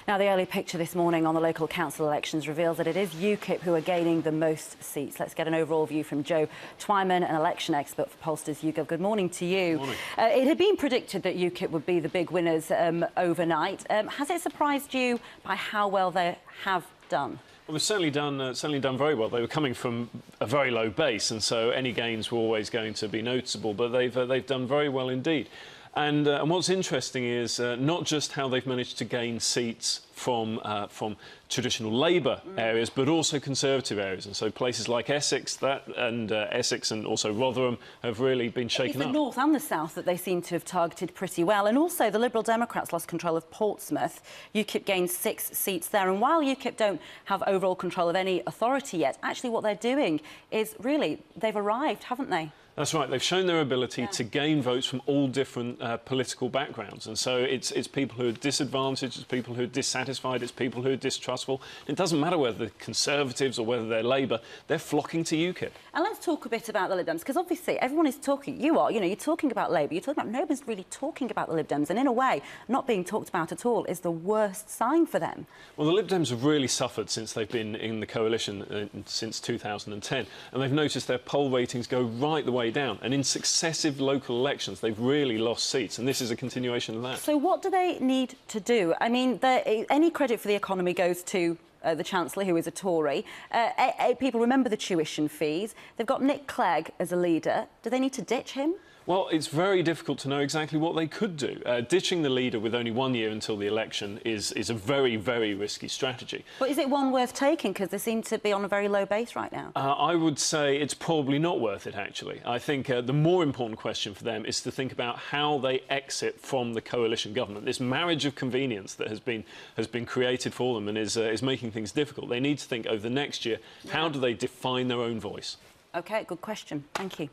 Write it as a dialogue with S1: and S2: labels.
S1: Now, the early picture this morning on the local council elections reveals that it is UKIP who are gaining the most seats. Let's get an overall view from Joe Twyman, an election expert for pollsters YouGov. Good morning to you.
S2: Morning.
S1: It had been predicted that UKIP would be the big winners overnight. Has it surprised you by how well they have done?
S2: Well, they've certainly done very well. They were coming from a very low base, and so any gains were always going to be noticeable. But they've done very well indeed. And what's interesting is not just how they've managed to gain seats from traditional Labour areas, but also Conservative areas. And so places like Essex and also Rotherham have really been shaken up.
S1: It's the north and the south that they seem to have targeted pretty well. And also the Liberal Democrats lost control of Portsmouth. UKIP gained 6 seats there. And while UKIP don't have overall control of any authority yet, actually what they're doing is really, they've arrived, haven't they?
S2: That's right. They've shown their ability to gain votes from all different political backgrounds. And so it's people who are disadvantaged, it's people who are dissatisfied, it's people who are distrustful. It doesn't matter whether they're Conservatives or whether they're Labour, they're flocking to UKIP.
S1: And let's talk a bit about the Lib Dems, because obviously everyone is talking, you're talking about Labour, you're talking about, nobody's really talking about the Lib Dems, and in a way, not being talked about at all is the worst sign for them.
S2: Well, the Lib Dems have really suffered since they've been in the coalition since 2010, and they've noticed their poll ratings go right the way down, and in successive local elections they've really lost seats, and this is a continuation of that.
S1: So what do they need to do? I mean, any credit for the economy goes to the Chancellor, who is a Tory. People remember the tuition fees. They've got Nick Clegg as a leader. Do they need to ditch him?
S2: Well, it's very difficult to know exactly what they could do. Ditching the leader with only 1 year until the election is a very, very risky strategy.
S1: But is it one worth taking? Because they seem to be on a very low base right now.
S2: I would say it's probably not worth it, actually. I think the more important question for them is to think about how they exit from the coalition government. This marriage of convenience that has been created for them and is making things difficult. They need to think over the next year, how do they define their own voice?
S1: OK, good question. Thank you.